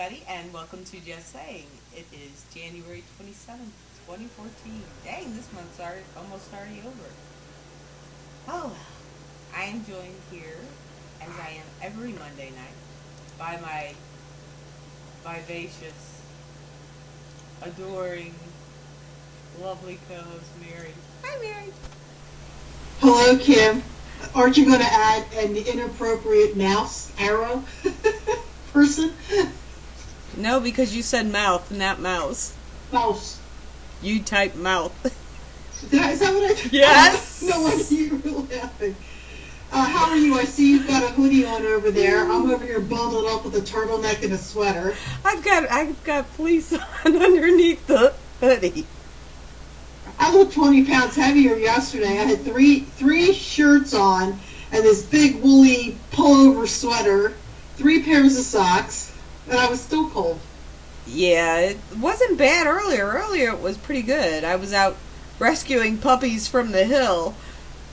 everybody, and welcome to Just Saying. It is January 27th, 2014. Dang, this month's already over. Oh, well. I am joined here, as I am every Monday night, by my vivacious, adoring, lovely co-host, Mary. Hi, Mary. Hello, Kim. Aren't you going to add an inappropriate mouse arrow person? No, because you said mouth, not mouse. Mouse. You type mouth. Is that what I? Yes. No wonder you were laughing. How are you? I see you've got a hoodie on over there. I'm over here bundled up with a turtleneck and a sweater. I've got fleece on underneath the hoodie. I looked 20 pounds heavier yesterday. I had three shirts on and this big woolly pullover sweater, 3 pairs of socks, and I was still cold. Yeah, it wasn't bad earlier. Earlier it was pretty good. I was out rescuing puppies from the hill,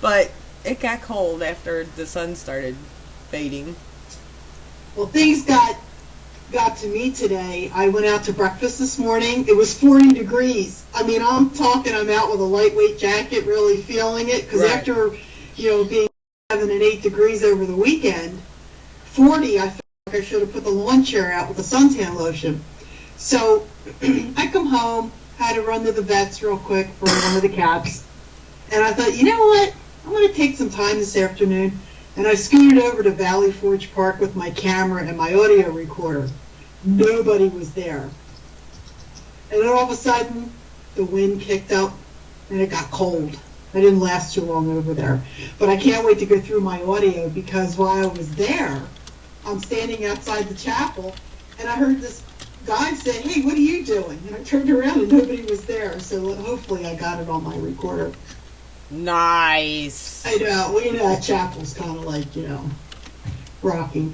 but it got cold after the sun started fading. Well, things got to me today. I went out to breakfast this morning. It was 40 degrees. I mean, I'm out with a lightweight jacket, really feeling it, because right. After, being 7 and 8 degrees over the weekend, 40, I felt like I should have put the lawn chair out with the suntan lotion. So I come home, had to run to the vets real quick for one of the cats, and I thought, you know what? I'm going to take some time this afternoon, and I scooted over to Valley Forge Park with my camera and my audio recorder. Nobody was there. And then all of a sudden, the wind kicked up, and it got cold. I didn't last too long over there. But I can't wait to go through my audio, because while I was there, I'm standing outside the chapel, and I heard this guy say, "Hey, what are you doing?" And I turned around, and nobody was there. So hopefully I got it on my recorder. Nice. I know. That chapel's kind of like, rocky.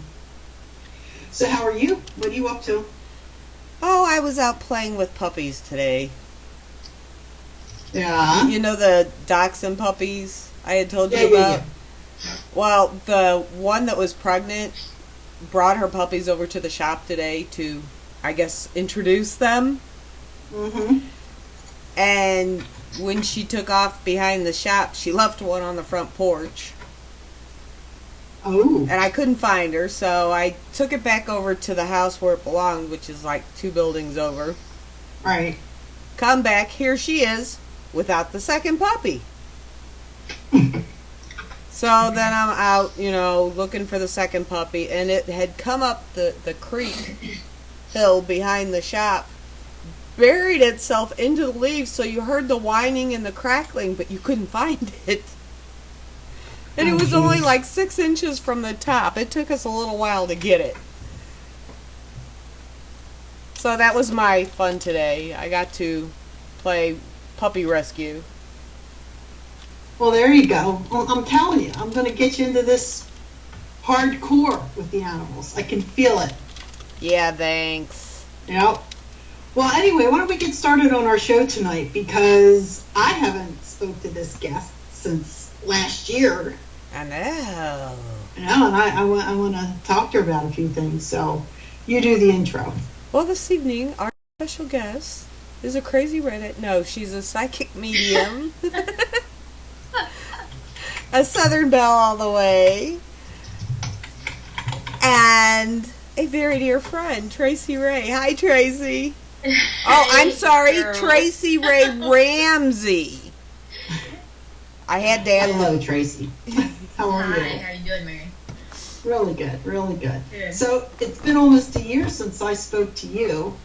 So how are you? What are you up to? Oh, I was out playing with puppies today. Yeah. You know the dachshund puppies I had told you about? Yeah. Well, the one that was pregnant brought her puppies over to the shop today to, I guess, introduce them. Mm-hmm. And when she took off behind the shop, she left one on the front porch. Oh. And I couldn't find her, so I took it back over to the house where it belonged, which is like 2 buildings over. Right. Come back, here she is, without the second puppy. So then I'm out, looking for the second puppy, and it had come up the creek hill behind the shop, buried itself into the leaves, so you heard the whining and the crackling, but you couldn't find it. And it was only like 6 inches from the top. It took us a little while to get it. So that was my fun today. I got to play puppy rescue. Well, there you go. Well, I'm telling you, I'm going to get you into this hardcore with the animals. I can feel it. Yeah, thanks. Yep. Well, anyway, why don't we get started on our show tonight, because I haven't spoke to this guest since last year. I know. And I want to talk to her about a few things, so you do the intro. Well, this evening, our special guest is a crazy Reddit. No, she's a psychic medium. A Southern belle all the way. And a very dear friend, Tracey Ray. Hi, Tracy. Oh, I'm sorry, Tracey Ray-Ramsey. I had to add. Hello, Tracy. How are you? Hi, how are you doing, Mary? Really good, really good. Good. So it's been almost a year since I spoke to you.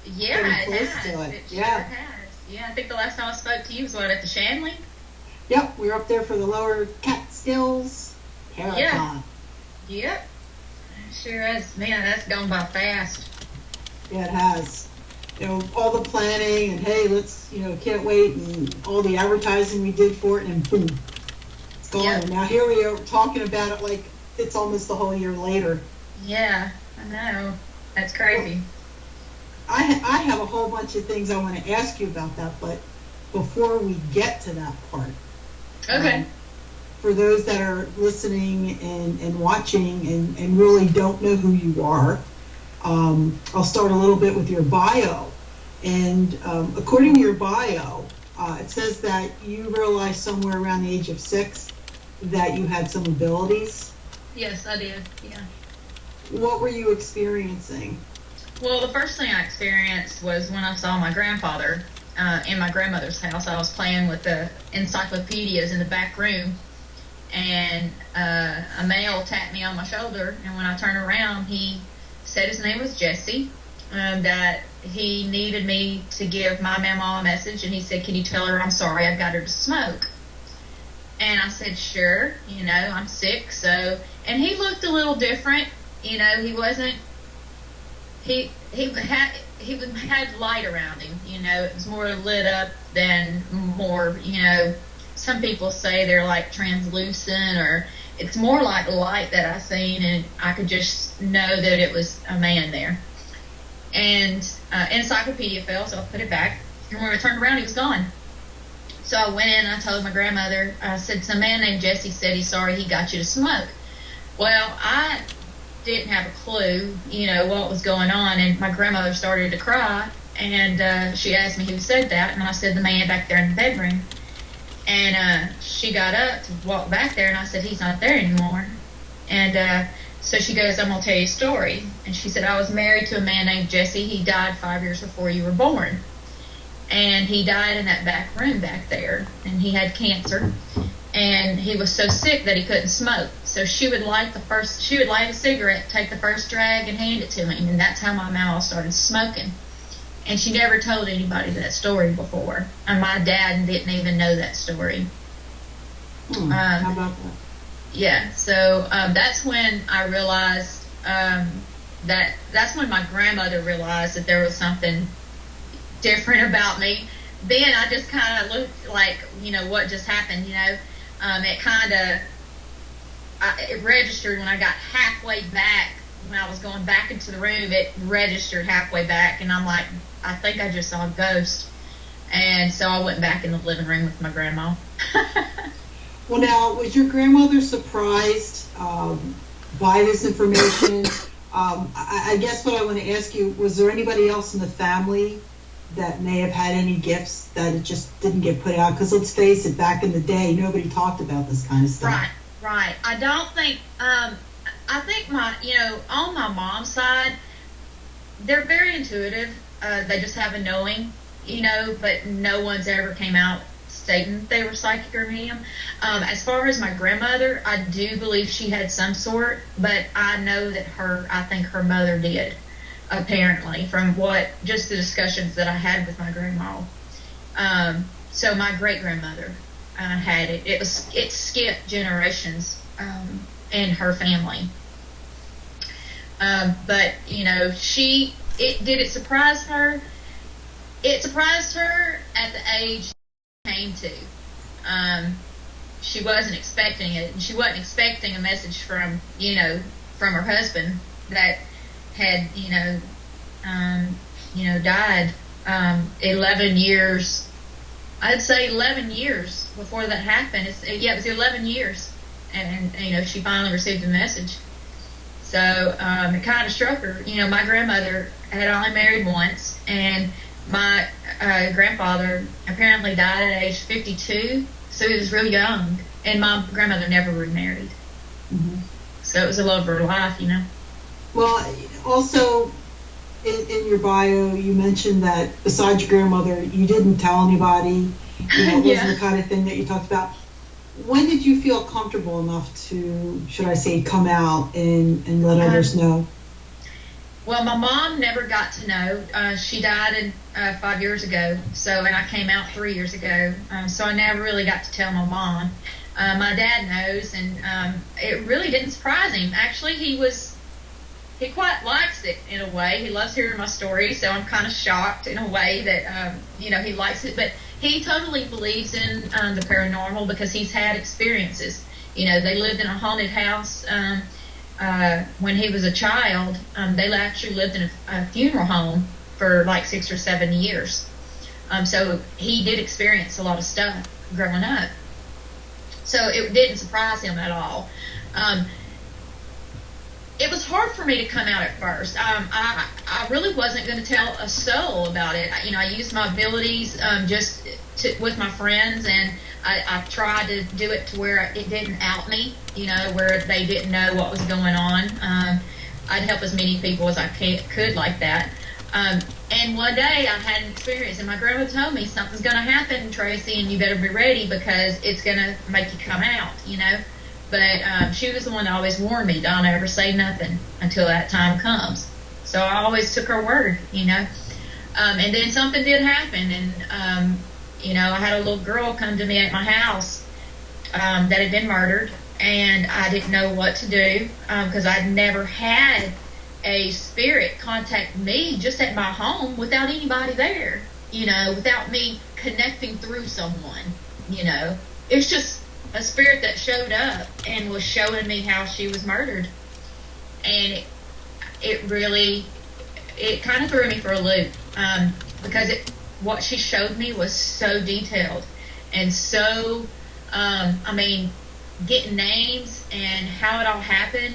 Yeah, Pretty it close has. to it. It Yeah. sure has. Yeah, I think the last time I spoke to you was at the Shanley? Yep, we were up there for the Lower Catskills Marathon. Yep. Sure has. Man, that's gone by fast. Yeah, it has. All the planning and hey, let's, can't wait, and all the advertising we did for it, and boom, it's gone. Yep. And now here we are talking about it like it's almost a whole year later. Yeah, I know. That's crazy. I have a whole bunch of things I want to ask you about that, but before we get to that part, Okay. For those that are listening and watching and really don't know who you are, I'll start a little bit with your bio. And according to your bio, it says that you realized somewhere around the age of 6 that you had some abilities. Yes, I did. Yeah. What were you experiencing? Well, the first thing I experienced was when I saw my grandfather in my grandmother's house. I was playing with the encyclopedias in the back room, and a male tapped me on my shoulder, and when I turned around, he said his name was Jesse, that he needed me to give my mama a message, and he said, can you tell her I'm sorry, I've got her to smoke? And I said, sure, I'm sick, so, and he looked a little different, he wasn't, he had light around him, it was more lit up than more, some people say they're like translucent, or it's more like light that I seen, and I could just know that it was a man there. And encyclopedia fell, so I put it back, and when I turned around, he was gone. So I went in and I told my grandmother, I said, some man named Jesse said he's sorry he got you to smoke. Well, I didn't have a clue, what was going on, and my grandmother started to cry, and she asked me who said that, and I said the man back there in the bedroom. And she got up to walk back there, and I said, he's not there anymore. And so she goes, I'm going to tell you a story. And she said, I was married to a man named Jesse. He died 5 years before you were born. And he died in that back room back there, and he had cancer. And he was so sick that he couldn't smoke. So she would light a cigarette, take the first drag, and hand it to him. And that's how my mama started smoking. And she never told anybody that story before. And my dad didn't even know that story. How about that? Yeah, so that's when I realized that's when my grandmother realized that there was something different about me. Then I just kind of looked like, what just happened, it kind of, it registered when I got halfway back, when I was going back into the room, it registered halfway back, and I'm like, I think I just saw a ghost. And so I went back in the living room with my grandma. Well, now, was your grandmother surprised by this information? I guess what I want to ask you, was there anybody else in the family that may have had any gifts that it just didn't get put out? Because let's face it, back in the day, nobody talked about this kind of stuff. Right. I don't think, I think on my mom's side, they're very intuitive. They just have a knowing, but no one's ever came out stating they were psychic or medium. As far as my grandmother, I do believe she had some sort, but I know that I think her mother did, apparently, from just the discussions that I had with my grandma. So my great-grandmother had it. It skipped generations in her family. But, did it surprise her? It surprised her at the age she came to. She wasn't expecting it, and she wasn't expecting a message from her husband that had, died 11 years. I'd say 11 years before that happened. It was 11 years, and she finally received the message. So it kind of struck her. My grandmother had only married once, and my grandfather apparently died at age 52, so he was real young, and my grandmother never remarried. Mm-hmm. So it was a love of her life, Well, also, in your bio, you mentioned that besides your grandmother, you didn't tell anybody. It wasn't the kind of thing that you talked about. When did you feel comfortable enough to, should I say, come out and let others know? Well, my mom never got to know. She died 5 years ago, and I came out 3 years ago, so I never really got to tell my mom. My dad knows, and it really didn't surprise him. Actually, he quite likes it in a way. He loves hearing my story, so I'm kind of shocked in a way that, he likes it. But he totally believes in the paranormal because he's had experiences. They lived in a haunted house when he was a child. They actually lived in a funeral home for like 6 or 7 years. So he did experience a lot of stuff growing up. So it didn't surprise him at all. it was hard for me to come out at first. I really wasn't going to tell a soul about it. I used my abilities with my friends, and I tried to do it to where it didn't out me, where they didn't know what was going on. I'd help as many people as I could like that. And one day I had an experience, and my grandma told me, something's going to happen, Tracy, and you better be ready because it's going to make you come out, But she was the one that always warned me, don't ever say nothing until that time comes. So I always took her word, And then something did happen, and, I had a little girl come to me at my house that had been murdered, and I didn't know what to do because I'd never had a spirit contact me just at my home without anybody there, without me connecting through someone, It's just a spirit that showed up and was showing me how she was murdered. And it kind of threw me for a loop because what she showed me was so detailed and so, getting names and how it all happened.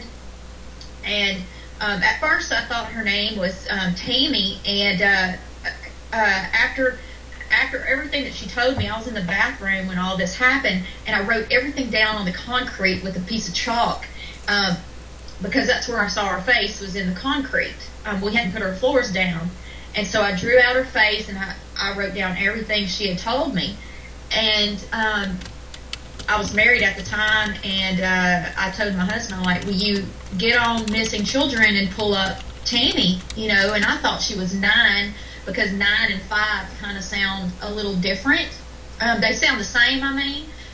And at first I thought her name was Tammy, and after everything that she told me, I was in the bathroom when all this happened, and I wrote everything down on the concrete with a piece of chalk because that's where I saw her face, was in the concrete. We hadn't put her floors down, and so I drew out her face, and I wrote down everything she had told me. And I was married at the time, and I told my husband, I'm like, will you get on missing children and pull up Tammy, and I thought she was 9 because 9 and 5 kind of sound a little different. They sound the same,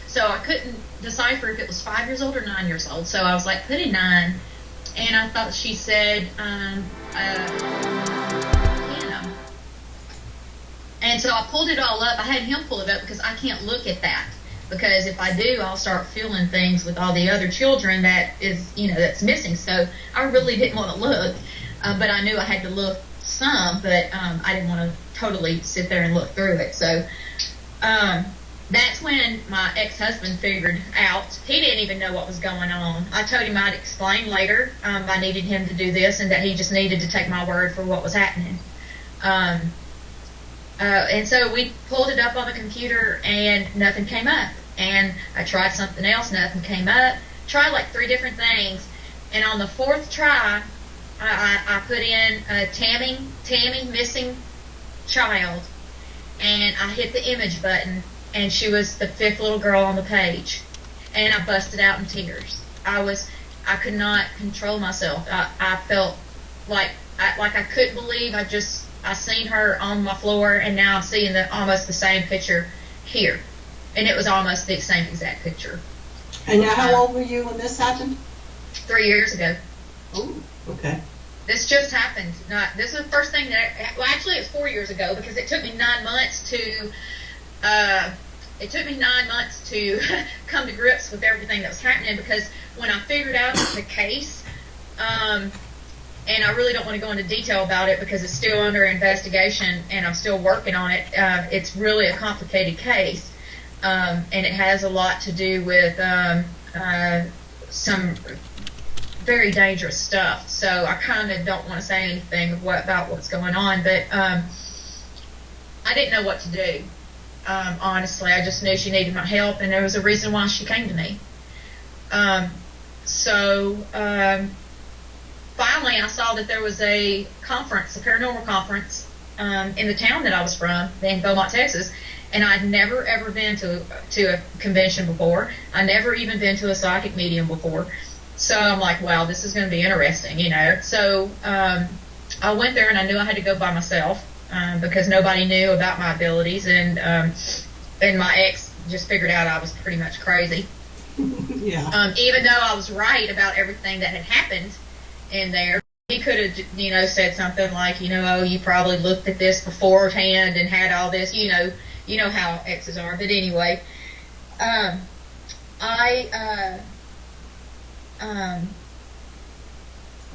so I couldn't decipher if it was 5 years old or 9 years old, so I was like, put in 9, and I thought she said, piano. And so I pulled it all up. I had him pull it up because I can't look at that. Because if I do, I'll start feeling things with all the other children that is, that's missing. So I really didn't want to look, but I knew I had to look some, but I didn't want to totally sit there and look through it. So that's when my ex-husband figured out, he didn't even know what was going on. I told him I'd explain later. I needed him to do this, and that he just needed to take my word for what was happening. And so we pulled it up on the computer, and nothing came up. And I tried something else, nothing came up. Tried like 3 different things. And on the 4th try, I put in Tammy missing child. And I hit the image button, and she was the 5th little girl on the page. And I busted out in tears. I could not control myself. I felt like I couldn't believe I seen her on my floor, and now I'm seeing almost the same picture here. And it was almost the same exact picture. And now how old were you when this happened? 3 years ago. Oh, okay. This just happened. This is the first thing actually it was 4 years ago, because it took me 9 months to come to grips with everything that was happening, because when I figured out the case, and I really don't want to go into detail about it because it's still under investigation and I'm still working on it. It's really a complicated case, and it has a lot to do with some very dangerous stuff. So I kind of don't want to say anything about what's going on, but I didn't know what to do. Honestly, I just knew she needed my help, and there was a reason why she came to me. Finally, I saw that there was a conference, a paranormal conference, in the town that I was from, in Beaumont, Texas, and I'd never, ever been to a convention before. I never even been to a psychic medium before. So I'm like, wow, this is going to be interesting, So I went there, and I knew I had to go by myself because nobody knew about my abilities, and my ex just figured out I was pretty much crazy. Yeah. Even though I was right about everything that had happened in there, he could have, said something like, oh, you probably looked at this beforehand and had all this, you know how exes are. But anyway, where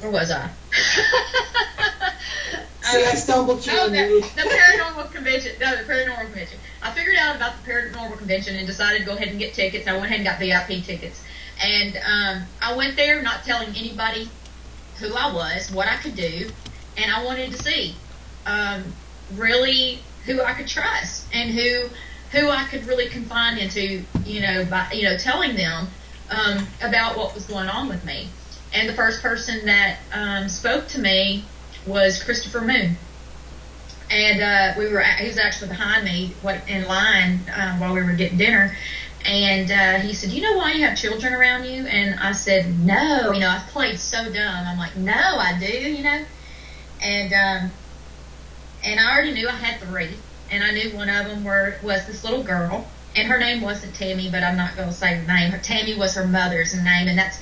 was I? See, I stumbled you. The paranormal convention. No, the paranormal convention. I figured out about the paranormal convention and decided to go ahead and get tickets. I went ahead and got VIP tickets. And I went there not telling anybody who I was, what I could do, and I wanted to see really who I could trust and who I could really confide into, by telling them about what was going on with me. And the first person that spoke to me was Christopher Moon. And he was actually behind me in line while we were getting dinner. And he said, "You know why you have children around you?" And I said, "No, I've played so dumb." I'm like, "No, I do, And I already knew I had 3. And I knew one of them was this little girl. And her name wasn't Tammy, but I'm not going to say the name. Tammy was her mother's name, and that's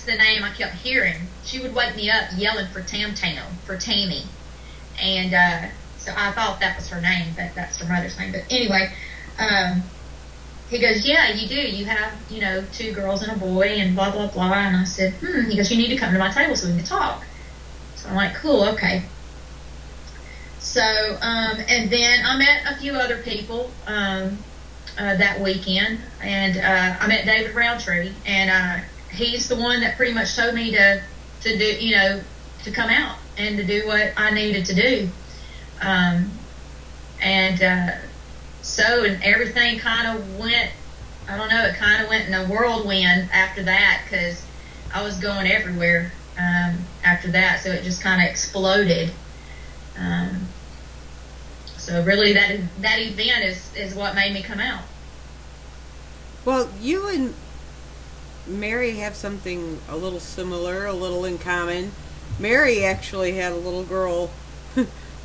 the name I kept hearing. She would wake me up yelling for Tammy. And so I thought that was her name, but that's her mother's name. But anyway, he goes, "Yeah, you do. You have, 2 girls and a boy and blah, blah, blah." And I said, He goes, "You need to come to my table so we can talk." So I'm like, "Cool, okay." So, and then I met a few other people that weekend. And I met David Roundtree. And he's the one that pretty much told me to do, to come out and to do what I needed to do. So everything kind of went, I don't know, it kind of went in a whirlwind after that, because I was going everywhere after that, so it just kind of exploded. So really that event is what made me come out. Well, you and Mary have something a little similar, a little in common. Mary actually had a little girl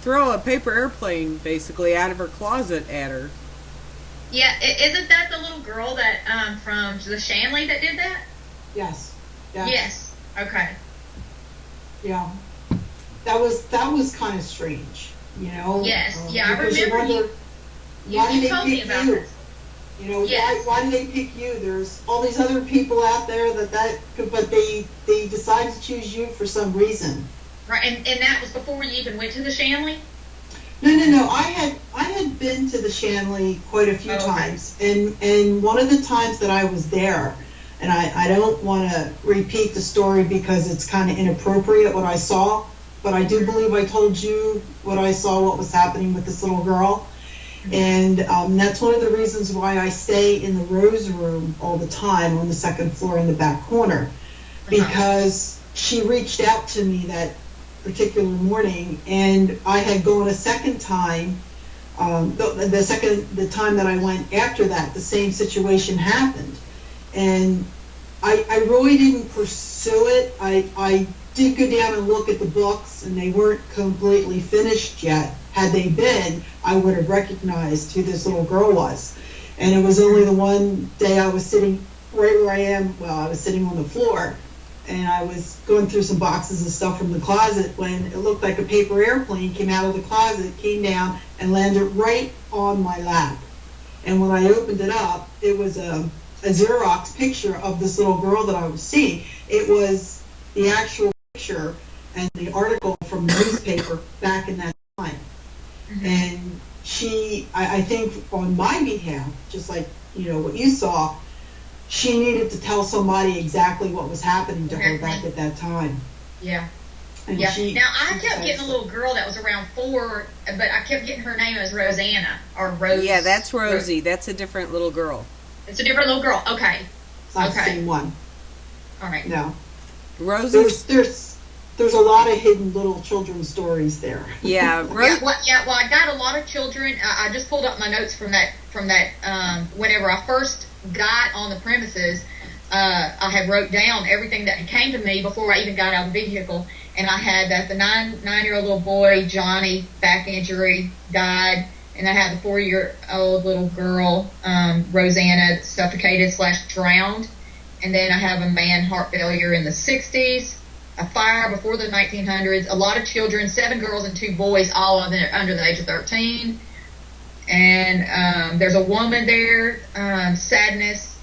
throw a paper airplane basically out of her closet at her. Yeah, isn't that the little girl that from the Shanley that did that? Yes. Yes. Okay. Yeah. That was kind of strange, Yes. I because remember you told me about this. Yes. Why did they pick you? There's all these other people out there but they decided to choose you for some reason. Right, and that was before you even went to the Shanley? No. I had been to the Shanley quite a few times, and one of the times that I was there, and I don't want to repeat the story because it's kind of inappropriate what I saw, but I do believe I told you what I saw, what was happening with this little girl. And that's one of the reasons why I stay in the Rose Room all the time on the second floor in the back corner, because she reached out to me that particular morning, and I had gone a second time. The time that I went after that, the same situation happened, and I really didn't pursue it. I did go down and look at the books, and they weren't completely finished yet. Had they been, I would have recognized who this little girl was. And it was only the one day I was sitting right where I am. Well, I was sitting on the floor, and I was going through some boxes of stuff from the closet when it looked like a paper airplane came out of the closet, came down, and landed right on my lap. And when I opened it up, it was a Xerox picture of this little girl that I was seeing. It was the actual picture and the article from the newspaper back in that time. Mm-hmm. And she, I think on my behalf, just like, what you saw, she needed to tell somebody exactly what was happening to her back at that time. Yeah. And now, I kept getting a little girl that was around 4, but I kept getting her name as Rosanna, or Rose. Yeah, that's Rosie. That's a different little girl. It's a different little girl. Okay. It's not the same one. All right. No. Rosie. There's a lot of hidden little children's stories there. Yeah. Well, I got a lot of children. I just pulled up my notes from that. Whenever I first got on the premises, I had wrote down everything that came to me before I even got out of the vehicle, and I had that the 9-year-old little boy, Johnny, back injury, died, and I had the 4-year-old little girl, Rosanna, suffocated/drowned, and then I have a man, heart failure in the 60s, a fire before the 1900s, a lot of children, 7 girls and 2 boys, all of them under the age of 13. And there's a woman there, sadness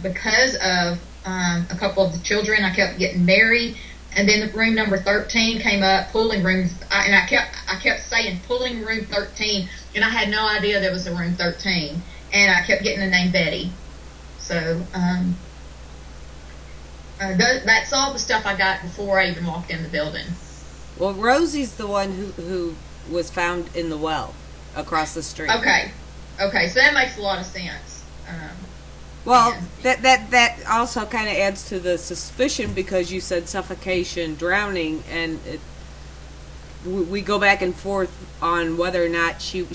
because of a couple of the children. I kept getting married, and then the room number 13 came up, pulling rooms, and I kept saying pulling room 13, and I had no idea there was a room 13, and I kept getting the name Betty. So That's all the stuff I got before I even walked in the building. Well, Rosie's the one who was found in the well across the street. Okay, so that makes a lot of sense. Well, that also kind of adds to the suspicion because you said suffocation, drowning, and we go back and forth on whether or not she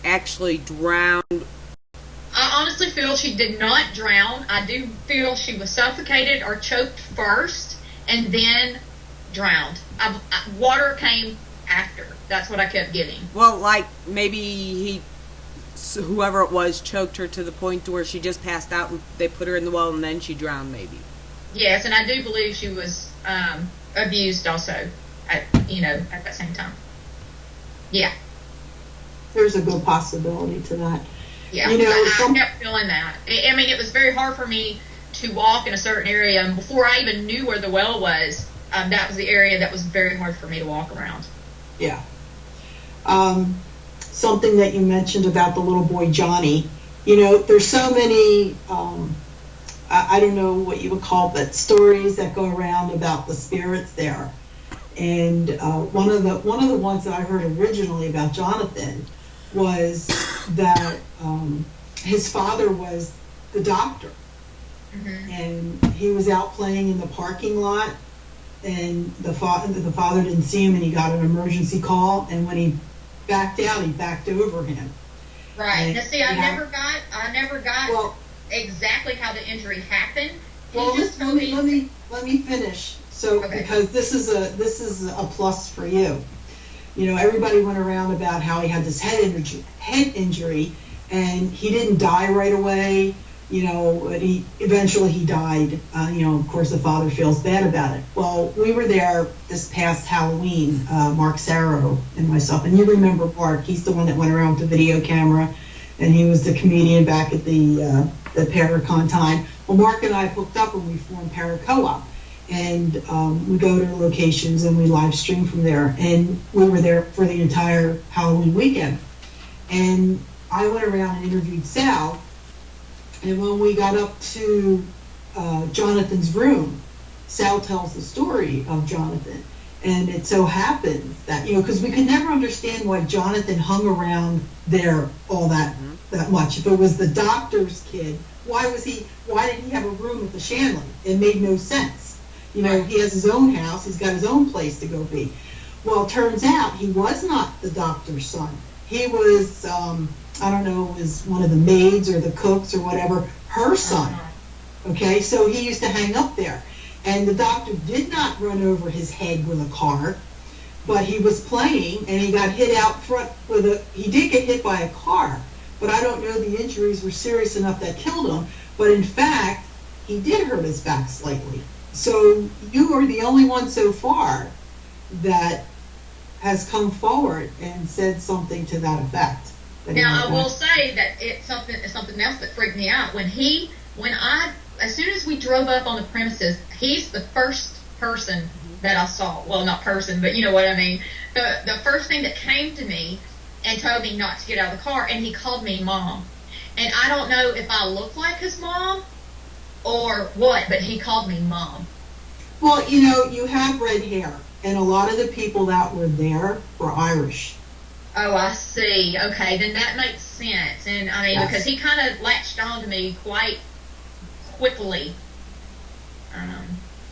actually drowned. I honestly feel she did not drown. I do feel she was suffocated or choked first and then drowned. Water came after. That's what I kept getting. Well, like maybe whoever it was choked her to the point to where she just passed out and they put her in the well and then she drowned maybe. Yes, and I do believe she was abused also at that same time. Yeah. There's a good possibility to that. Yeah, I kept feeling that. I mean, it was very hard for me to walk in a certain area, and before I even knew where the well was, that was the area that was very hard for me to walk around. Yeah. Something that you mentioned about the little boy Johnny, there's so many, I don't know what you would call it, but stories that go around about the spirits there. And one of the ones that I heard originally about Jonathan was that his father was the doctor. Mm-hmm. And he was out playing in the parking lot, and the father didn't see him, and he got an emergency call, and when he backed out, he backed over him. Right. Now, see, I never got exactly how the injury happened. Well, let me finish. So, okay. Because this is a plus for you. Everybody went around about how he had this head injury, and he didn't die right away. But eventually he died. Of course, the father feels bad about it. Well, we were there this past Halloween, Mark Sarro and myself, and you remember Mark. He's the one that went around with the video camera, and he was the comedian back at the Paracon time. Well, Mark and I hooked up and we formed Paraco-op. And we go to locations and we live stream from there. And we were there for the entire Halloween weekend. And I went around and interviewed Sal. And when we got up to Jonathan's room, Sal tells the story of Jonathan. And it so happens that, because we could never understand why Jonathan hung around there all that much. If it was the doctor's kid, why did he have a room at the Shanley? It made no sense. He has his own house. He's got his own place to go be. Well, it turns out he was not the doctor's son. He was, I don't know, was one of the maids or the cooks or whatever, her son. Okay, so he used to hang up there. And the doctor did not run over his head with a car, but he was playing and he got hit out front he did get hit by a car, but I don't know the injuries were serious enough that killed him. But in fact, he did hurt his back slightly. So you are the only one so far that has come forward and said something to that effect. Now I will say that it's something else that freaked me out. As soon as we drove up on the premises, he's the first person that I saw. Well, not person, but you know what I mean. The first thing that came to me and told me not to get out of the car, and he called me Mom. And I don't know if I look like his mom or what, but he called me Mom. Well, you have red hair, and a lot of the people that were there were Irish. Oh, I see. Okay, then that makes sense. And I mean, because he kind of latched on to me quite quickly.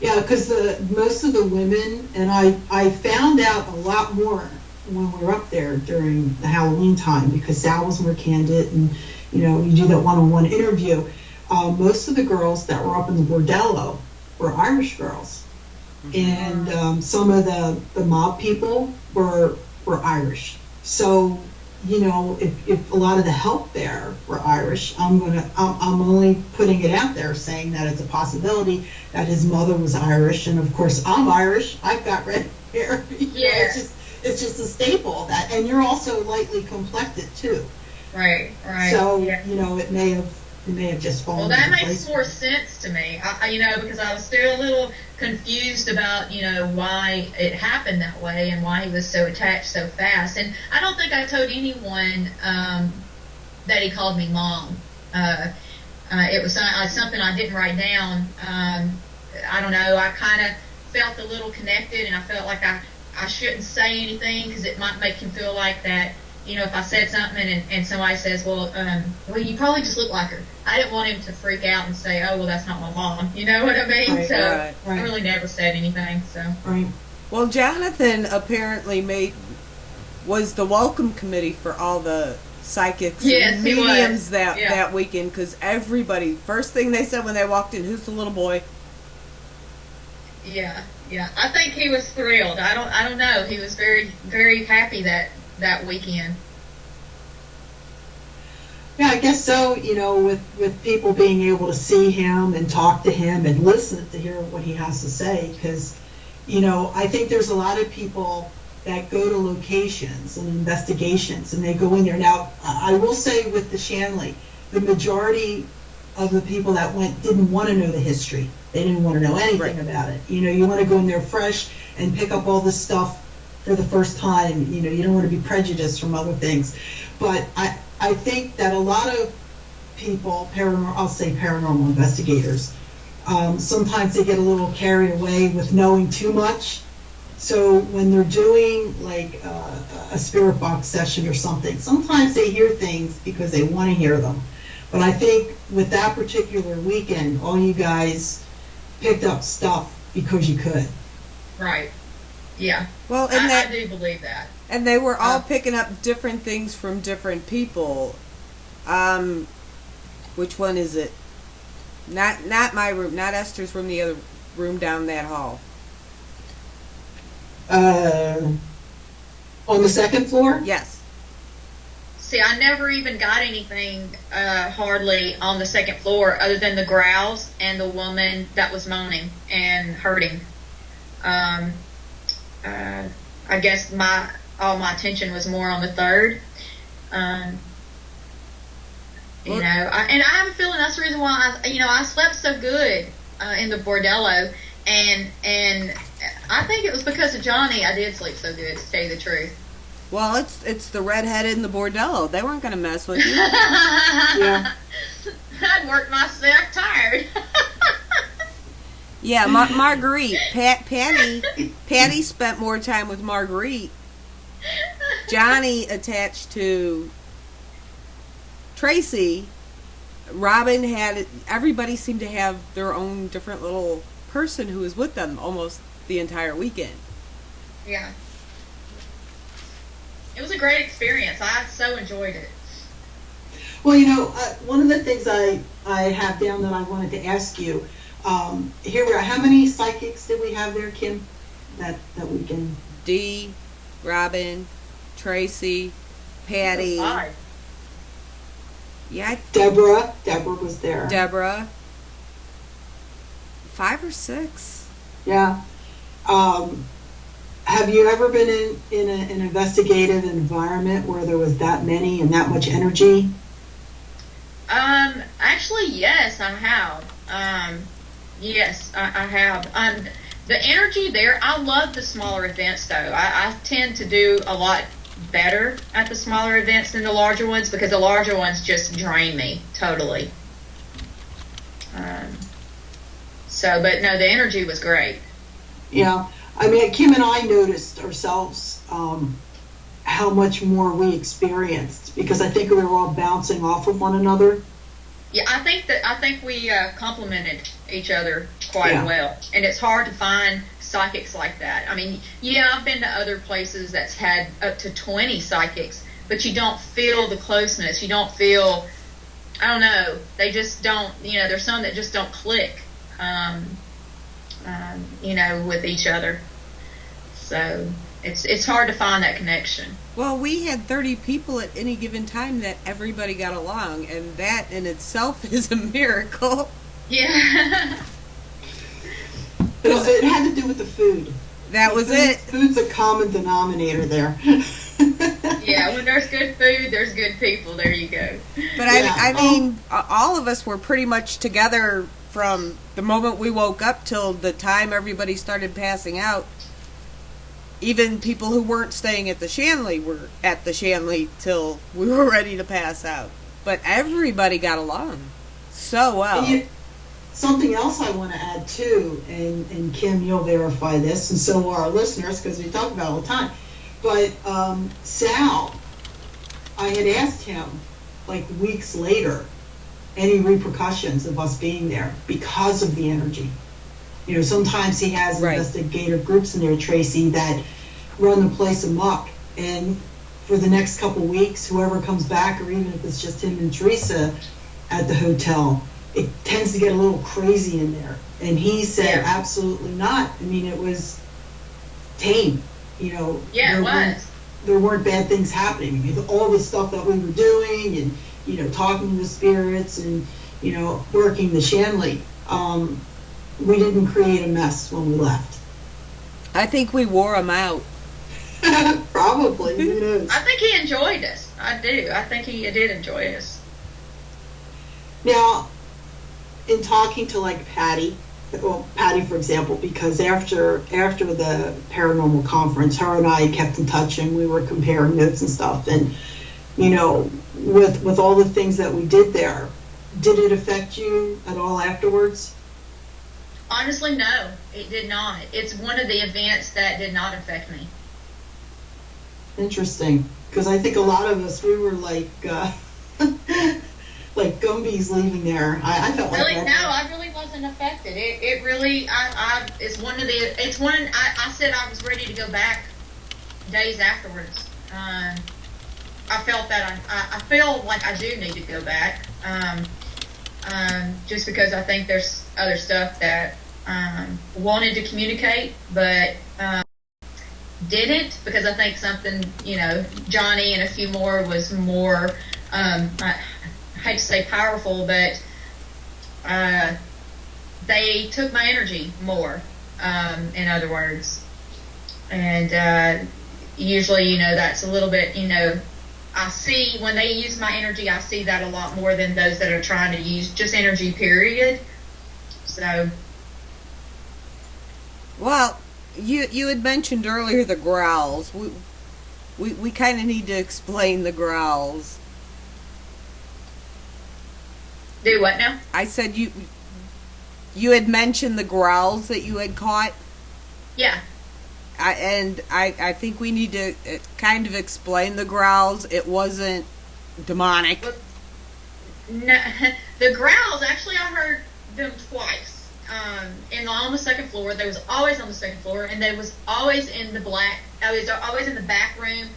Yeah, because most of the women, and I found out a lot more when we were up there during the Halloween time, because Sal was more candid, and you do that one-on-one interview. Most of the girls that were up in the bordello were Irish girls, and some of the mob people were Irish. So if a lot of the help there were Irish, I'm only putting it out there, saying that it's a possibility that his mother was Irish, and of course I'm Irish. I've got red hair. It's just a staple of that, and you're also lightly complected too. Right. So it may have just fallen. Well, that into makes place. more sense to me. Because I was still a little confused about why it happened that way and why he was so attached so fast. And I don't think I told anyone that he called me Mom. It was something I didn't write down. I don't know. I kind of felt a little connected, and I felt like I shouldn't say anything because it might make him feel like that. You know, if I said something and somebody says, well, you probably just look like her. I didn't want him to freak out and say, oh, well, that's not my mom. You know what I mean? Right, so right. I really never said anything. So Right. Well, Jonathan apparently was the welcome committee for all the psychics Yes, and he was. mediums that Yeah. weekend, because everybody, first thing they said when they walked in, who's the little boy? yeah. I think he was thrilled. I don't know. He was very, very happy that weekend. Yeah, I guess so. You know, with people being able to see him and talk to him and listen to hear what he has to say, because, you know, I think there's a lot of people that go to locations and investigations and they go in there. Now, I will say with the Shanley, the majority of the people that went didn't want to know the history. They didn't want to know anything Right. about it. You know, you want to go in there fresh and pick up all this stuff for the first time. You know, you don't want to be prejudiced from other things. But I think that a lot of people, I'll say paranormal investigators, sometimes they get a little carried away with knowing too much. So when they're doing like a spirit box session or something, sometimes they hear things because they want to hear them. But I think with that particular weekend, all you guys picked up stuff because you could. Right. Yeah. Well, and I do believe that. and they were all picking up different things from different people. Which one is it? Not my room, not Esther's room, the other room down that hall. On the second floor? Yes. See, I never even got anything hardly on the second floor other than the growls and the woman that was moaning and hurting. I guess all my attention was more on the third. You know, and I have a feeling that's the reason why I slept so good in the bordello, and I think it was because of Johnny. I did sleep so good, to tell you the truth. Well, it's the redhead in the bordello. They weren't going to mess with you. Yeah. I'd worked myself tired. Yeah, Marguerite. Patty spent more time with Marguerite. Johnny attached to Tracy. Robin everybody seemed to have their own different little person who was with them almost the entire weekend. Yeah. It was a great experience. I so enjoyed it. Well, you know, one of the things I have down that I wanted to ask you, here we are. How many psychics did we have there, Kim, that weekend? Dee, Robin, Tracy, Patty. Five. Yeah, Deborah was there. Deborah. 5 or 6. Yeah. Have you ever been in an investigative environment where there was that many and that much energy? Actually, yes, I have. Yes, I have. The energy there, I love the smaller events, though. I tend to do a lot better at the smaller events than the larger ones because the larger ones just drain me totally. But no, the energy was great. Yeah. I mean, Kim and I noticed ourselves how much more we experienced because I think we were all bouncing off of one another. Yeah, I think we complemented each other quite well, and it's hard to find psychics like that. I mean, yeah, I've been to other places that's had up to 20 psychics, but you don't feel the closeness. You don't feel, I don't know, they just don't. You know, there's some that just don't click. With each other. So it's hard to find that connection. Well, we had 30 people at any given time that everybody got along, and that in itself is a miracle. Yeah. It had to do with the food. That was it. Food's a common denominator there. Yeah, when there's good food, there's good people. There you go. But I mean, all of us were pretty much together from the moment we woke up till the time everybody started passing out. Even people who weren't staying at the Shanley were at the Shanley till we were ready to pass out. But everybody got along. so well. Something else I want to add too, and Kim, you'll verify this, and so will our listeners, because we talk about it all the time. But Sal, I had asked him, like weeks later, any repercussions of us being there because of the energy. You know, sometimes he has investigative groups in there, Tracy, that run the place amok, and for the next couple weeks, whoever comes back, or even if it's just him and Teresa at the hotel, it tends to get a little crazy in there. And he said, absolutely not. I mean, it was tame, you know. Yeah, it was. There weren't bad things happening. I mean, all the stuff that we were doing, and, you know, talking to the spirits, and, you know, working the Shanley, we didn't create a mess when we left. I think we wore them out. Probably. Who knows? I think he enjoyed us. I do. I think he did enjoy us. Now, in talking to like Patty, for example, because after the paranormal conference, her and I kept in touch, and we were comparing notes and stuff. And, you know, with all the things that we did there, did it affect you at all afterwards? Honestly, no, it did not. It's one of the events that did not affect me. Interesting, because I think a lot of us, we were like like Gumby's leaving there. I felt really, like that. No, I really wasn't affected. It really, it's one of the, it's one, I said I was ready to go back days afterwards. I felt that I feel like I do need to go back, just because I think there's other stuff that wanted to communicate, but didn't, because I think something, you know, Johnny and a few more was more, I hate to say powerful, but they took my energy more, in other words. And usually, you know, that's a little bit, you know, I see when they use my energy, I see that a lot more than those that are trying to use just energy, period. So. Well, you had mentioned earlier the growls. We kind of need to explain the growls. Do what now? I said you had mentioned the growls that you had caught. Yeah. I think we need to kind of explain the growls. It wasn't demonic. No, the growls, actually, I heard them twice. On the second floor. They was always on the second floor, and they was always in the always in the back room,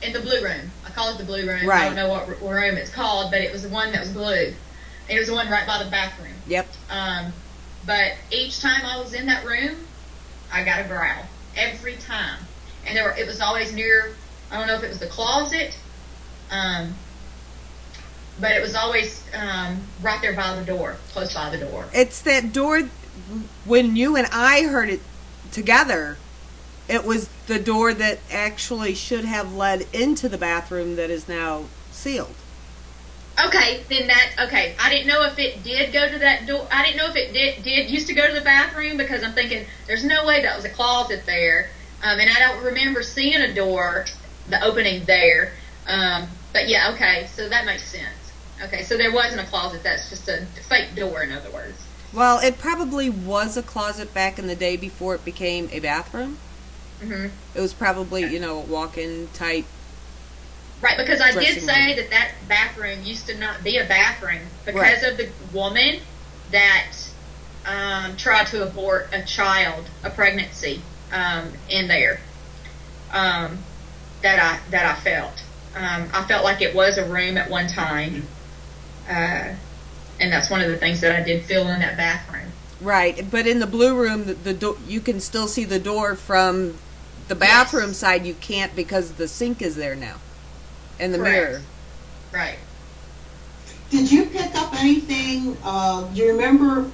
in the blue room. I call it the blue room. Right. I don't know what room it's called, but it was the one that was blue. It was the one right by the bathroom. Yep. But each time I was in that room, I got a growl. Every time. And it was always near, I don't know if it was the closet, but it was always right there by the door, close by the door. It's that door, when you and I heard it together, it was the door that actually should have led into the bathroom that is now sealed. Okay, I didn't know if it did go to that door. I didn't know if it did used to go to the bathroom, because I'm thinking there's no way that was a closet there. And I don't remember seeing a door, the opening there. But yeah, okay, so that makes sense. Okay, so there wasn't a closet. That's just a fake door, in other words. Well, it probably was a closet back in the day before it became a bathroom. Mm-hmm. It was probably, you know, a walk-in type. Right, because I did say that bathroom used to not be a bathroom because of the woman that tried to abort a pregnancy, in there. That I felt. I felt like it was a room at one time. And that's one of the things that I did feel in that bathroom. Right, but in the blue room, the door, you can still see the door from the bathroom side. You can't, because the sink is there now, and the mirror. Right. Did you pick up anything? Do you remember?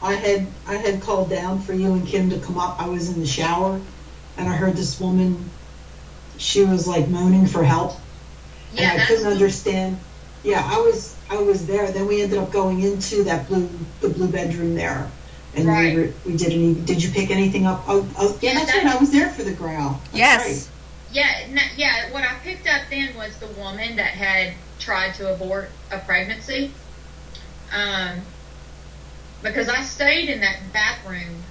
I had called down for you and Kim to come up. I was in the shower, and I heard this woman. She was like moaning for help, and I couldn't understand. Yeah, I was there. Then we ended up going into the blue bedroom there, and we didn't. Did you pick anything up? Oh yeah, that's right. I was there for the growl. That's yes. Right. Yeah. What I picked up then was the woman that had tried to abort a pregnancy. because I stayed in that bathroom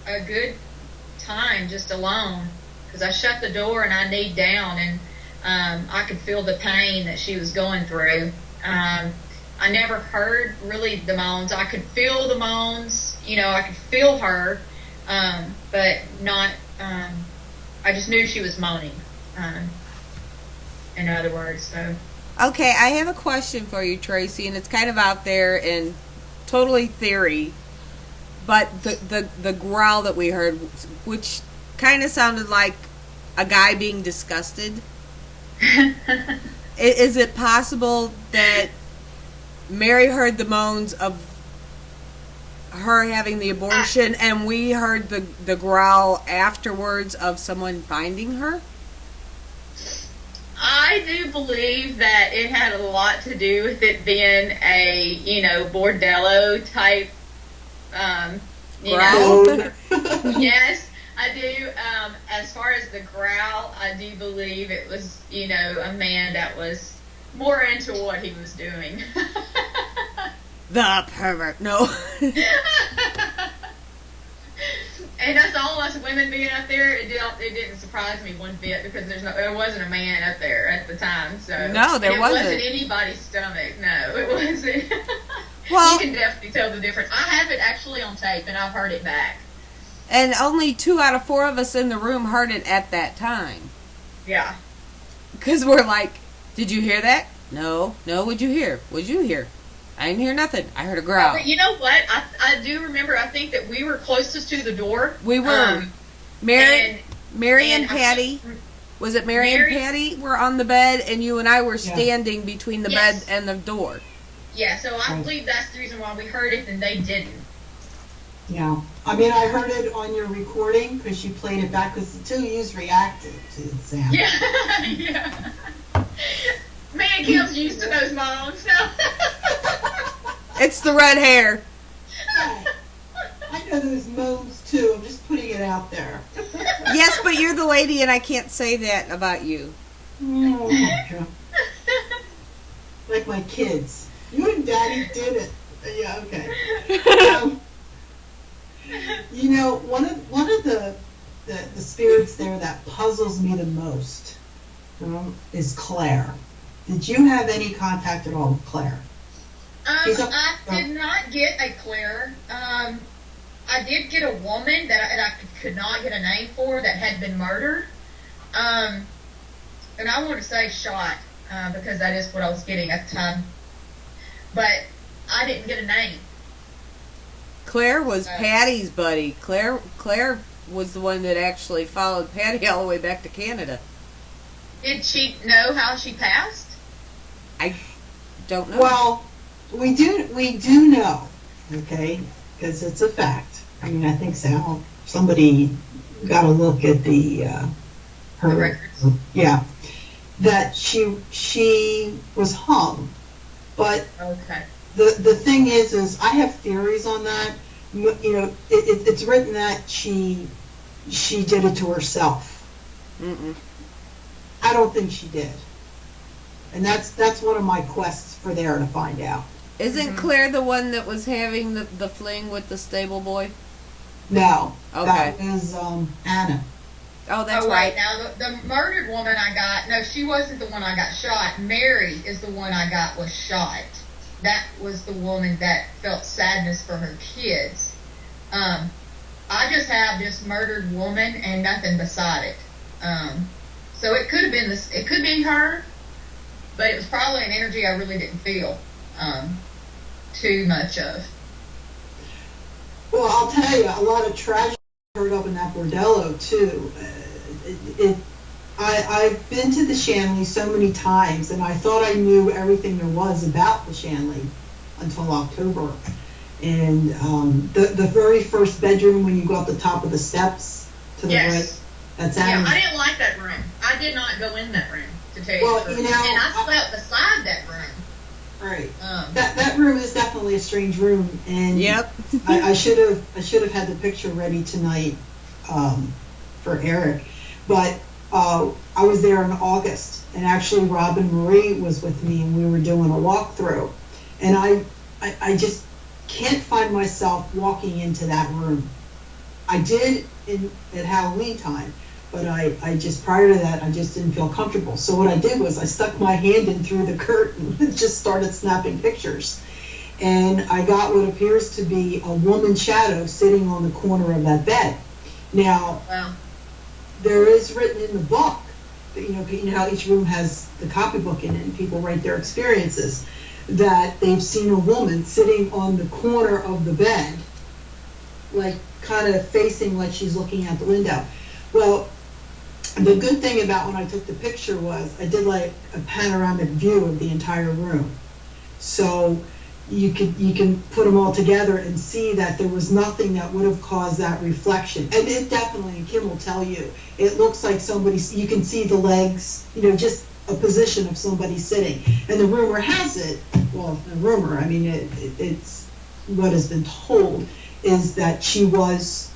a good time just alone, because I shut the door and I kneed down, and I could feel the pain that she was going through. I never heard really the moans. I could feel the moans, I could feel her, but not, I just knew she was moaning, in other words, so. Okay, I have a question for you, Tracy, and it's kind of out there and totally theory, but the growl that we heard, which kind of sounded like a guy being disgusted. Is it possible that Mary heard the moans of her having the abortion and we heard the growl afterwards of someone finding her? I do believe that it had a lot to do with it being a, bordello type, growl? Yes, I do. As far as the growl, I do believe it was, a man that was more into what he was doing. The pervert. No. And that's all us women being up there. It didn't surprise me one bit, because there wasn't a man up there at the time. So no, there wasn't. It wasn't anybody's stomach. No, it wasn't. Well, you can definitely tell the difference. I have it actually on tape, and I've heard it back. And only 2 out of 4 of us in the room heard it at that time. Yeah. Because we're like, did you hear that? No. What'd you hear? What'd you hear? I didn't hear nothing. I heard a growl. But you know what? I do remember, I think that we were closest to the door. We were. Mary and Patty. Was it Mary and Patty were on the bed, and you and I were standing between the bed and the door? Yeah, so I believe that's the reason why we heard it and they didn't. Yeah. I mean, I heard it on your recording because you played it back, because the two of you reacted to the sound. Yeah, yeah. Man, Kim's used to those moans, so. It's the red hair. I know those moans too. I'm just putting it out there. Yes, but you're the lady, and I can't say that about you. Oh, like my kids. You and Daddy did it. Yeah, okay. One of the spirits there that puzzles me the most is Claire. Did you have any contact at all with Claire? I did not get a Claire. I did get a woman that I could not get a name for that had been murdered. And I want to say shot, because that is what I was getting at the time. But I didn't get a name. Claire was Patty's buddy. Claire was the one that actually followed Patty all the way back to Canada. Did she know how she passed? I don't know. Well, we do know, okay, because it's a fact. I mean, I think so. Somebody got to look at her records. Yeah, that she was hung, but okay. The thing is I have theories on that. It's written that she did it to herself. Mm-mm. I don't think she did. And that's one of my quests for there to find out. Isn't Claire the one that was having the fling with the stable boy? No. Okay. That was Anna. Oh, that's right. right. Now, the murdered woman I got, no, she wasn't the one I got shot. Mary is the one I got was shot. That was the woman that felt sadness for her kids. I just have this murdered woman and nothing beside it. So it could have been this. It could be her, but it was probably an energy I really didn't feel too much of. Well, I'll tell you, a lot of tragedy heard up in that bordello too. I've been to the Shanley so many times, and I thought I knew everything there was about the Shanley until October. And the very first bedroom, when you go up the top of the steps to the right, that's Anna's. Yeah, I didn't like that room. I did not go in that room, to tell you the truth. And I slept beside that room. Right. That room is definitely a strange room, and yep. I should have had the picture ready tonight for Eric, but I was there in August, and actually Rob and Marie was with me, and we were doing a walkthrough, and I I just can't find myself walking into that room. I did at Halloween time, but I just, prior to that, I just didn't feel comfortable. So what I did was I stuck my hand in through the curtain and just started snapping pictures. And I got what appears to be a woman's shadow sitting on the corner of that bed. Now, wow. There is written in the book, that, you know how each room has the copybook in it and people write their experiences, that they've seen a woman sitting on the corner of the bed, like kind of facing like she's looking out the window. Well, the good thing about when I took the picture was I did like a panoramic view of the entire room. So you can put them all together and see that there was nothing that would have caused that reflection. And it definitely, and Kim will tell you, it looks like somebody, you can see the legs, just a position of somebody sitting. And the rumor has it, well, the rumor, I mean, it's what has been told, is that she was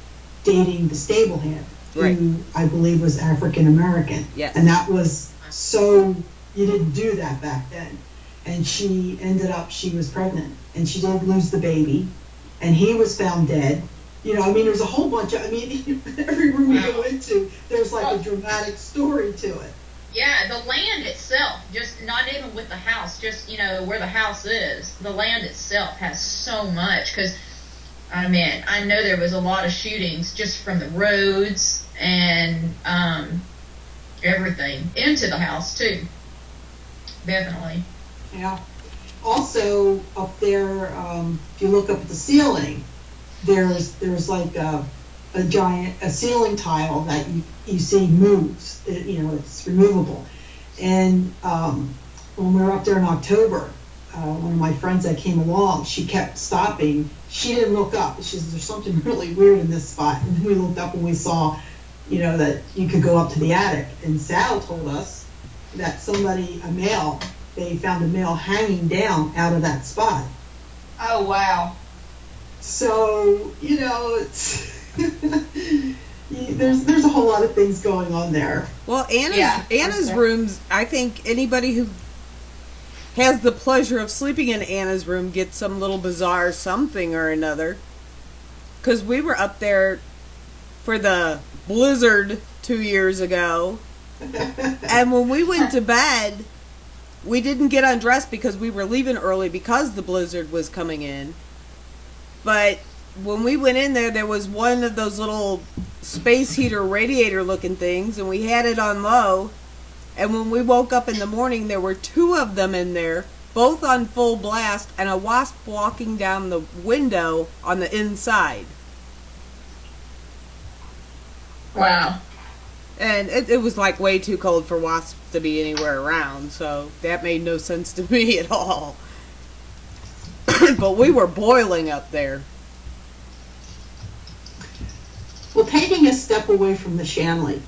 dating the stable hand, right, who I believe was African American. Yes. And that was so, you didn't do that back then. And she ended up, she was pregnant, and she did lose the baby, and he was found dead. There's a whole bunch of, every room we go into, there's like a dramatic story to it. Yeah, the land itself, just not even with the house, just, where the house is, the land itself has so much, because, I know there was a lot of shootings just from the roads and everything into the house, too. Definitely. Yeah. Also, up there, if you look up at the ceiling, there's like a ceiling tile that you see moves. It's removable. And when we were up there in October, one of my friends that came along, she kept stopping. She didn't look up. She said, "There's something really weird in this spot." And we looked up and we saw, that you could go up to the attic. And Sal told us that they found a male hanging down out of that spot. Oh, wow. So, it's there's a whole lot of things going on there. Well, Anna's rooms, I think anybody who has the pleasure of sleeping in Anna's room gets some little bizarre something or another. Because we were up there for the blizzard 2 years ago. And when we went to bed, we didn't get undressed because we were leaving early because the blizzard was coming in. But when we went in there was one of those little space heater radiator looking things, and we had it on low. And when we woke up in the morning, there were two of them in there, both on full blast, and a wasp walking down the window on the inside. Wow. And it was like way too cold for wasps to be anywhere around, so that made no sense to me at all. But we were boiling up there. Well, taking a step away from the Shanley,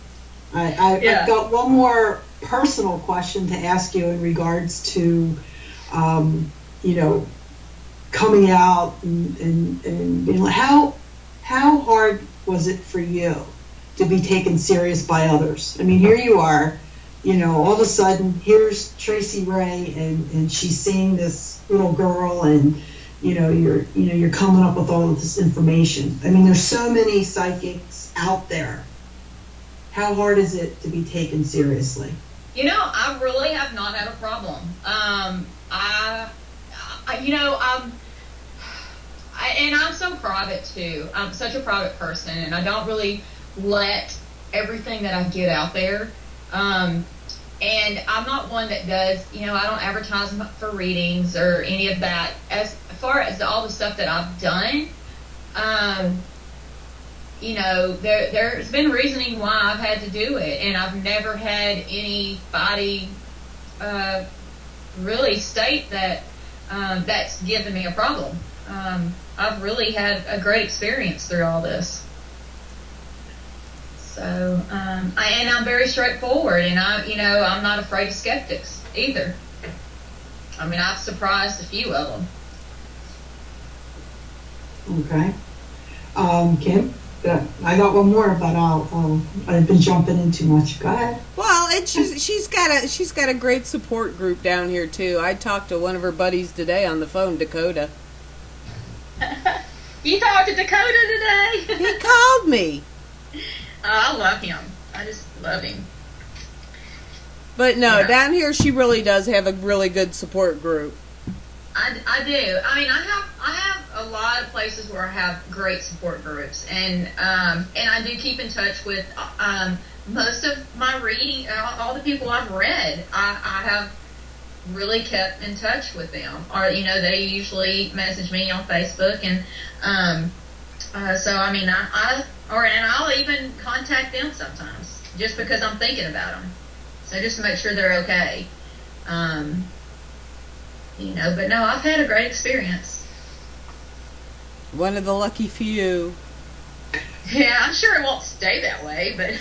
I've got one more personal question to ask you in regards to, coming out and being like, how hard was it for you to be taken serious by others? Here you are, all of a sudden, here's Tracey Ray, and she's seeing this little girl, and you're coming up with all of this information. There's so many psychics out there. How hard is it to be taken seriously? I really have not had a problem. And I'm so private too. I'm such a private person, and I don't really let everything that I get out there. And I'm not one that does, I don't advertise for readings or any of that. As far as all the stuff that I've done, there's been reasoning why I've had to do it, and I've never had anybody really state that that's given me a problem. I've really had a great experience through all this. So, I'm very straightforward, and I'm not afraid of skeptics either. I've surprised a few of them. Okay. Kim? I got one more, but I've been jumping in too much. Go ahead. Well, she's got a great support group down here too. I talked to one of her buddies today on the phone, Dakota, You talked to Dakota today? He called me. I love him. I just love him. But no, Yeah. down here she really does have a really good support group. I do. I mean, I have a lot of places where I have great support groups, and I do keep in touch with most of my reading. All the people I've read, I have really kept in touch with them. Or they usually message me on Facebook, and so I mean, and I'll even contact them sometimes just because I'm thinking about them. So just to make sure they're okay. But no, I've had a great experience. One of the lucky few. Yeah, I'm sure it won't stay that way, but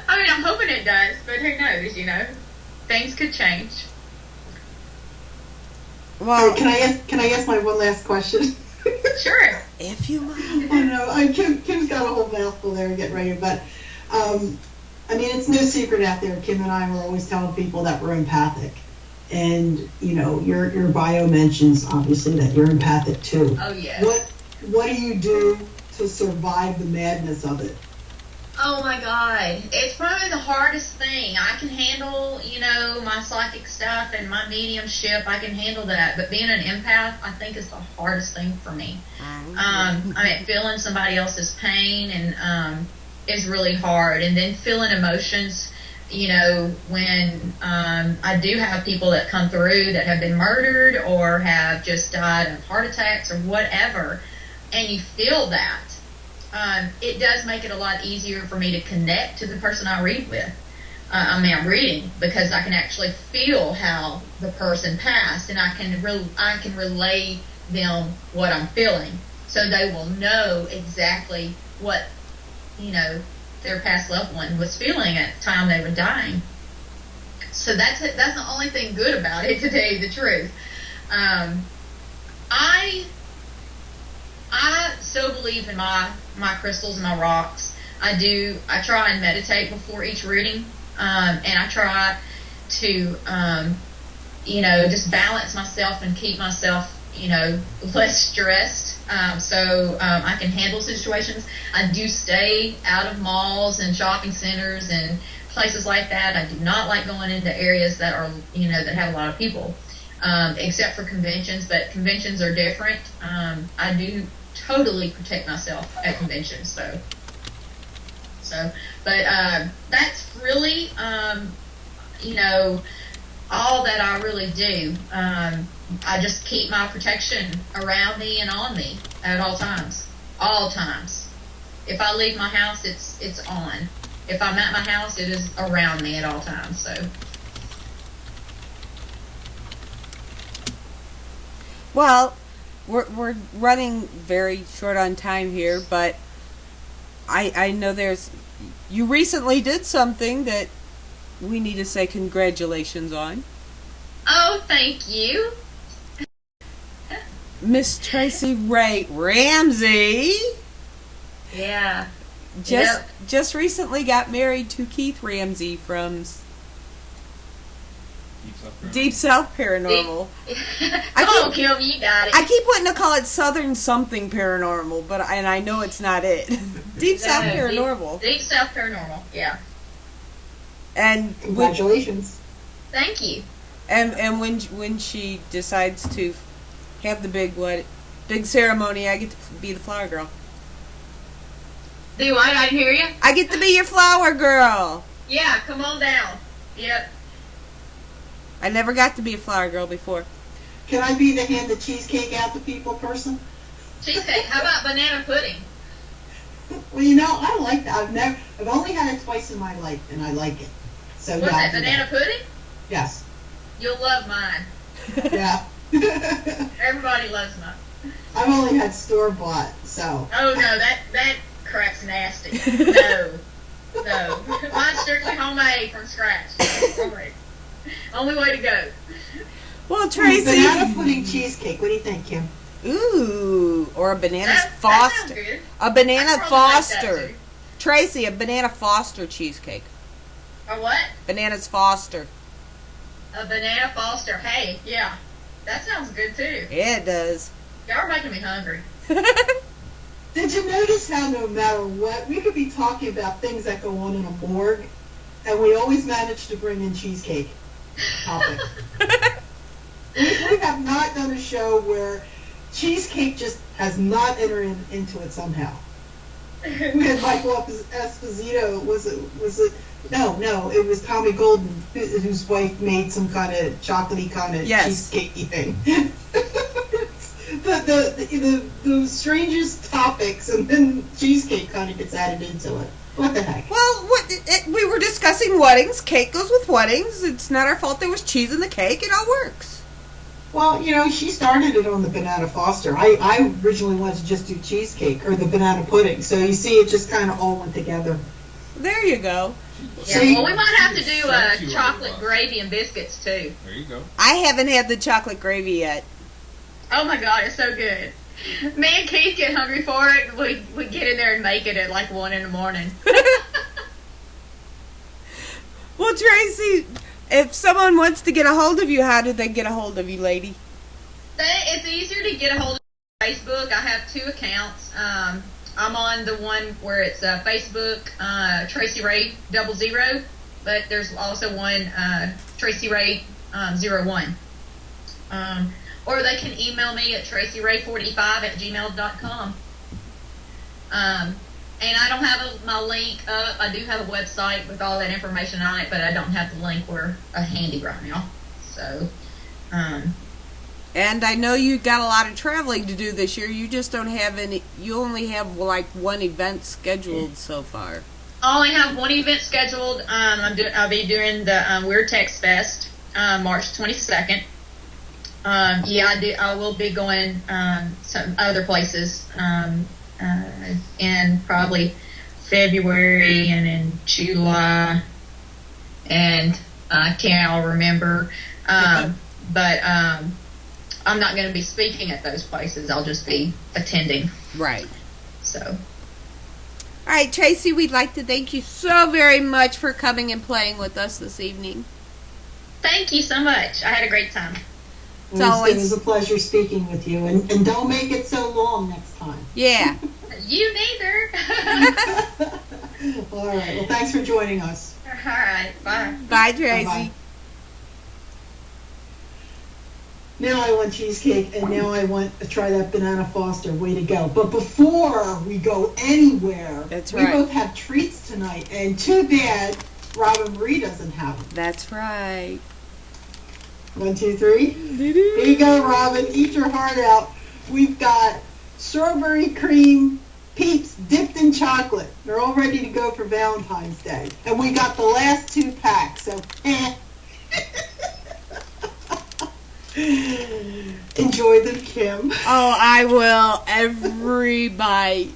I mean, I'm hoping it does, but who knows, Things could change. Well, can I ask my one last question? Sure. If you mind. I know, Kim's got a whole mouthful there getting ready, but I mean, it's no secret out there. Kim and I were always telling people that we're empathic. And, your bio mentions, obviously, that you're empathic, too. Oh, yes. What do you do to survive the madness of it? Oh, my God. It's probably the hardest thing. I can handle, my psychic stuff and my mediumship. I can handle that. But being an empath, I think, is the hardest thing for me. I mean, feeling somebody else's pain and is really hard. And then feeling emotions. When I do have people that come through that have been murdered or have just died of heart attacks or whatever, and you feel that, it does make it a lot easier for me to connect to the person I read with. I'm reading because I can actually feel how the person passed, and I can relay them what I'm feeling, so they will know exactly what their past loved one was feeling at the time they were dying. So that's the only thing good about it, to tell you the truth. I so believe in my crystals and my rocks. I try and meditate before each reading, and I try to just balance myself and keep myself less stressed, so I can handle situations. I do stay out of malls and shopping centers and places like that. I do not like going into areas that are, that have a lot of people, except for conventions, but conventions are different. I do totally protect myself at conventions, but that's really, all that I really do. I just keep my protection around me and on me at all times. All times. If I leave my house, it's on. If I'm at my house, it is around me at all times. So. Well, we're running very short on time here, but I know you recently did something that we need to say congratulations on. Oh, thank you. Miss Tracey Ray-Ramsey. Yeah. Just recently got married to Keith Ramsey from Deep South Paranormal. Come on, Kim, you got it. I keep wanting to call it Southern something paranormal, and I know it's not it. Deep South Paranormal. Deep South Paranormal, yeah. And congratulations. Thank you. And when she decides to have the big ceremony, I get to be the flower girl. Do what? I didn't hear you. I get to be your flower girl. Yeah, come on down. Yep. I never got to be a flower girl before. Can I be the hand the cheesecake out to people person? Cheesecake. How about banana pudding? Well, I like that. I've only had it twice in my life, and I like it. So what's that? Banana pudding? Yes. You'll love mine. Yeah. Everybody loves mine. I've only had store bought, so. Oh no, that crap's nasty. No. Mine's strictly homemade from scratch. Only way to go. Well, Tracy. Banana pudding cheesecake. What do you think, Kim? Ooh, or a banana That Foster. sounds good. A banana I'd probably Foster. like that too. Tracy, a banana Foster cheesecake. A what? Bananas Foster. A banana Foster. Hey, yeah. That sounds good too. Yeah, it does. Y'all are making me hungry. Did you notice how no matter what, we could be talking about things that go on in a morgue, and we always manage to bring in cheesecake topics. we have not done a show where cheesecake just has not entered into it somehow. We had Michael Esposito. Was it? No, it was Tommy Golden, whose wife made some kind of chocolatey kind of cheesecakey thing. the strangest topics, and then cheesecake kind of gets added into it. What the heck? Well, we were discussing weddings. Cake goes with weddings. It's not our fault there was cheese in the cake. It all works. Well, she started it on the banana Foster. I originally wanted to just do cheesecake or the banana pudding. So you see, it just kind of all went together. There you go. Yeah, well, we might have to do chocolate gravy and biscuits, too. There you go. I haven't had the chocolate gravy yet. Oh, my God, it's so good. Me and Keith get hungry for it. We get in there and make it at like 1 in the morning. Well, Tracy, if someone wants to get a hold of you, how do they get a hold of you, lady? It's easier to get a hold of Facebook. I have 2 accounts. I'm on the one where it's Facebook, Tracey Ray-00, but there's also one, Tracey Ray-01. Or they can email me at tracyray45@gmail.com. And I don't have my link up. I do have a website with all that information on it, but I don't have the link handy right now. So, And I know you got a lot of traveling to do this year. You just don't have any. You only have like one event scheduled so far. I only have one event scheduled. I'll be doing the Weird Text Fest, March 22nd. I will be going some other places in probably February and in July, and I can't remember. But I'm not going to be speaking at those places. I'll just be attending. Right. So. All right, Tracy, we'd like to thank you so very much for coming and playing with us this evening. Thank you so much. I had a great time. It was a pleasure speaking with you, and don't make it so long next time. Yeah. You neither. All right. Well, thanks for joining us. All right. Bye. Bye, Tracy. Bye-bye. Now I want cheesecake, and now I want to try that banana Foster. Way to go. But before we go anywhere, we both have treats tonight, and too bad Robin Marie doesn't have them. That's right. 1, 2, 3. Here you go, Robin. Eat your heart out. We've got strawberry cream Peeps dipped in chocolate. They're all ready to go for Valentine's Day. And we got the last 2 packs, so enjoy them, Kim. Oh, I will. Every bite.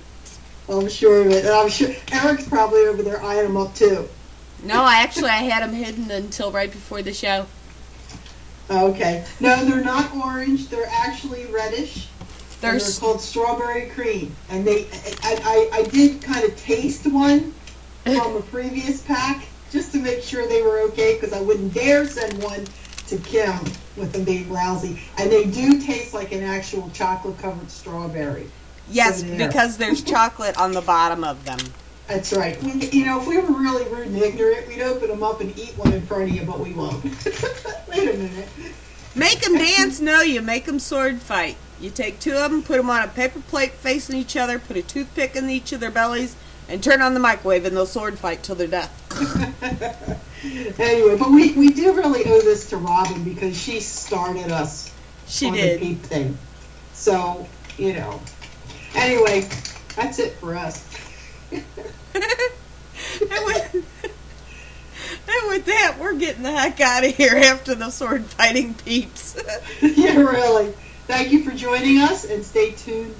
I'm sure of it. And I'm sure Eric's probably over there eyeing them up, too. No, I had them hidden until right before the show. Okay. No, they're not orange. They're actually reddish. They're called strawberry cream. And I did kind of taste one from a previous pack just to make sure they were okay, because I wouldn't dare send one to Kim with them being lousy. And they do taste like an actual chocolate-covered strawberry. Yes, because there's chocolate on the bottom of them. That's right. If we were really rude and ignorant, we'd open them up and eat one in front of you, but we won't. Wait a minute. Make them dance? No, you make them sword fight. You take 2 of them, put them on a paper plate facing each other, put a toothpick in each of their bellies, and turn on the microwave, and they'll sword fight till their death. Anyway, but we do really owe this to Robin, because she started us on the peep thing. So, Anyway, that's it for us. And with that, we're getting the heck out of here after the sword fighting peeps. Yeah, really. Thank you for joining us, and stay tuned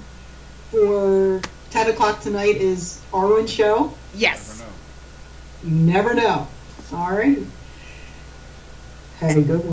for 10 o'clock tonight is our own show. Yes. You never know. All right. Have a good one.